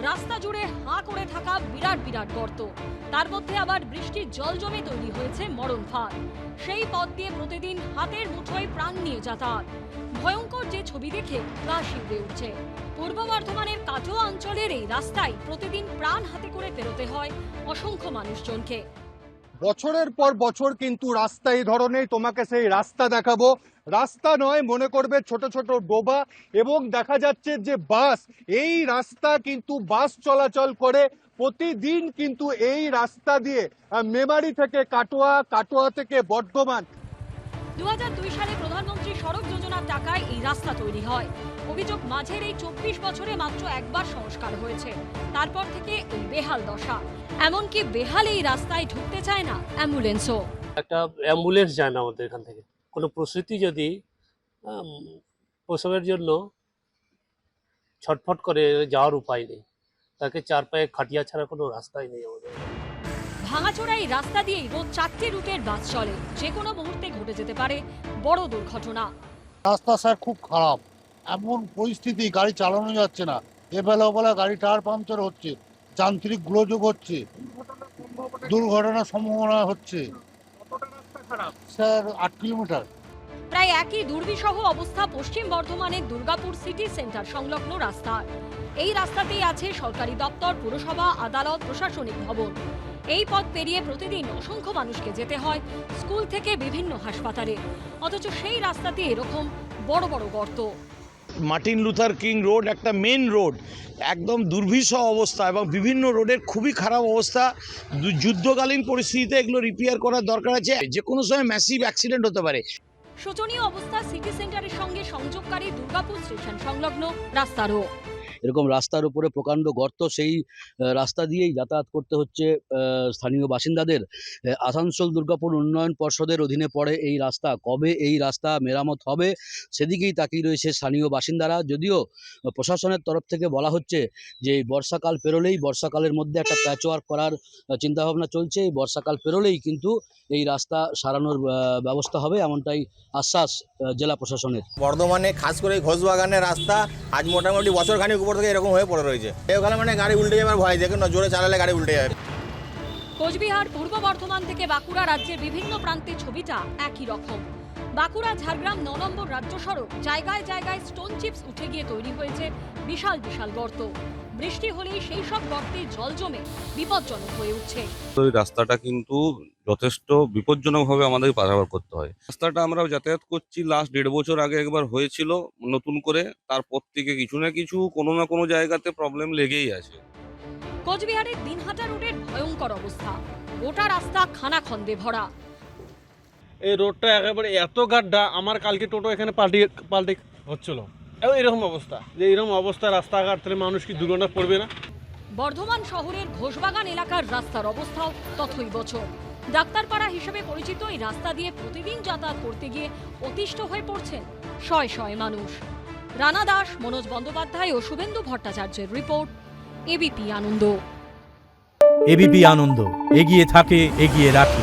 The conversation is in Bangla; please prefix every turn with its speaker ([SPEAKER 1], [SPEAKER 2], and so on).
[SPEAKER 1] রাস্তা জুড়ে হাঁ করে থাকা বিরাট বিরাট গর্ত, তার মধ্যে আবার বৃষ্টির জল জমে তৈরি হয়েছে মরণ ফাঁদ। সেই পথ দিয়ে প্রতিদিন হাতের মুঠোয় প্রাণ নিয়ে যাতায়াত। ভয়ঙ্কর যে ছবি দেখে গা শিউরে উঠছে। পূর্ব বর্ধমানের কাটোয়া অঞ্চলের এই রাস্তায় প্রতিদিন প্রাণ হাতে করে পেরোতে হয় অসংখ্য মানুষজনকে।
[SPEAKER 2] বছরের পর বছর কিন্তু রাস্তা এই ধরনের, তোমাকে সেই রাস্তা দেখাবো। রাস্তা নয়, মনে করবে ছোট ছোট ডোবা, এবং দেখা যাচ্ছে যে বাস, এই রাস্তা কিন্তু বাস চলাচল করে প্রতিদিন কিন্তু এই রাস্তা দিয়ে মেমারি থেকে কাটোয়া, কাটোয়া থেকে বর্ধমান।
[SPEAKER 1] 2002 সালে প্রধানমন্ত্রী সড়ক যোজনার টাকায় এই রাস্তা তৈরি হয়। অভিযোগ, মাঝের এই 24 বছরে মাত্র একবার সংস্কার হয়েছে, তারপর থেকে এই বেহাল দশা। এমনকি বেহাল এই রাস্তায় ঢুকতে চায় না অ্যাম্বুলেন্সও।
[SPEAKER 3] একটা অ্যাম্বুলেন্স যায় না আমাদের এখান থেকে। কোনো প্রসূতি যদি প্রসবের জন্য ছটফট করে, যাওয়ার উপায় নেই, তাকে চার পায়ে খাটিয়া ছাড়া কোনো রাস্তাই নেই আমাদের।
[SPEAKER 1] ভাঙাচোরা এই রাস্তা দিয়েই রোজ 4টে রুটের বাস চলে। যে কোনো মুহূর্তে ঘটে যেতে পারে বড় দুর্ঘটনা।
[SPEAKER 4] রাস্তা স্যার খুব খারাপ, এমন পরিস্থিতি গাড়ি চালানো যাচ্ছে না। এবেলা ওবেলা গাড়ি টায়ার পাংচার হচ্ছে, যান্ত্রিক গোলযোগ হচ্ছে, দুর্ঘটনার সম্ভাবনা হচ্ছে। Sir 8 kilometre.
[SPEAKER 1] প্রায় একই দুর্বিষহ অবস্থা পশ্চিম বর্ধমানের দুর্গাপুর সিটি সেন্টার সংলগ্ন রাস্তার। এই রাস্তাতেই আছে সরকারি দপ্তর, পুরসভা, আদালত, প্রশাসনিক ভবন। এই পথ পেরিয়ে প্রতিদিন অসংখ্য মানুষকে যেতে হয় স্কুল থেকে বিভিন্ন হাসপাতালে। অথচ সেই রাস্তাতে এরকম বড় বড় গর্ত।
[SPEAKER 5] মার্টিন লুথার কিং রোড একটা মেন রোড, একদম দুর্বিষহ অবস্থা, এবং বিভিন্ন রোডের খুবই খারাপ অবস্থা। যুদ্ধকালীন পরিস্থিতিতে এগুলো রিপেয়ার করার দরকার আছে, যে কোনো সময় ম্যাসিভ অ্যাক্সিডেন্ট হতে পারে।
[SPEAKER 1] শোচনীয় অবস্থা সিটি সেন্টারের সঙ্গে সংযোগকারী দুর্গাপুর স্টেশন সংলগ্ন রাস্তারও।
[SPEAKER 6] এরকম রাস্তার উপরে প্রকাণ্ড গর্ত, সেই রাস্তা দিয়েই যাতায়াত করতে হচ্ছে স্থানীয় বাসিন্দাদের। আসানসোল দুর্গাপুর উন্নয়ন পর্ষদের অধীনে পড়ে এই রাস্তা। কবে এই রাস্তা মেরামত হবে সেদিকেই তাকিয়ে রয়েছে স্থানীয় বাসিন্দারা। যদিও প্রশাসনের তরফ থেকে বলা হচ্ছে যে এই বর্ষাকাল পেরোলেই, বর্ষাকালের মধ্যে একটা প্যাচওয়ার্ক করার চিন্তাভাবনা চলছে। এই বর্ষাকাল পেরোলেই কিন্তু এই রাস্তা সারানোর ব্যবস্থা হবে, এমনটাই আশ্বাস জেলা প্রশাসনের।
[SPEAKER 7] বর্ধমানে খাস করে ঘোষবাগানের রাস্তা আজ মোটামুটি বছরখানেক উপর থেকে এরকম হয়ে পড়ে রয়েছে। ওখানে মানে গাড়ি উল্টে যাবার ভয়, দেখুন না, জোরে চালালে গাড়ি উল্টে যাবে।
[SPEAKER 1] কোচবিহার, পূর্ব বর্ধমান থেকে বাঁকুড়া রাজ্যের বিভিন্ন প্রান্তে ছবিটা একই রকম। বাঁকুড়া ঝাড়গ্রাম 9 নম্বর রাজ্য সড়ক, জায়গায় জায়গায় স্টোন চিপস উঠে গিয়ে তৈরি হয়েছে বিশাল বিশাল গর্ত। বৃষ্টি হলেই সেই সব গর্তে জল জমে বিপজ্জনক হয়ে উঠছে।
[SPEAKER 8] ওই রাস্তাটা কিন্তু যথেষ্ট বিপজ্জনকভাবে আমাদের পারাপার করতে হয়। রাস্তাটা আমরা যাতায়াত করছি, লাস্ট 1.5 বছর আগে একবার হয়েছিল নতুন করে, তারপর থেকে কিছু না কিছু কোনো না কোনো জায়গাতে প্রবলেম লেগেই আছে।
[SPEAKER 1] কোচবিহারের দিনহাটা রোডের ভয়ঙ্কর অবস্থা, গোটা রাস্তা খানাখন্দে ভরা।
[SPEAKER 9] এই রোডটা একেবারে এত গাড্ডা, আমার কালকে টোটো এখানে পাল্টে হচ্ছিল। এরকম অবস্থা, যে এরকম অবস্থা রাস্তাঘাট, তাহলে মানুষ কি দুর্ঘটনা পড়বে না?
[SPEAKER 1] বর্ধমান শহরের ঘোষবাগান এলাকার রাস্তার অবস্থাও তথই বছর। ডাক্তারপাড়া হিসেবে পরিচিত এই রাস্তা দিয়ে প্রতিদিন যাতায়াত করতে গিয়ে অতিষ্ঠ হয়ে পড়ছেন শয়ে শয়ে মানুষ। রানা দাস, মনোজ বন্দ্যোপাধ্যায় ও শুভেন্দু ভট্টাচার্যের রিপোর্ট, এবিপি আনন্দ।
[SPEAKER 10] এবিপি আনন্দ, এগিয়ে থাকে, এগিয়ে রাখে।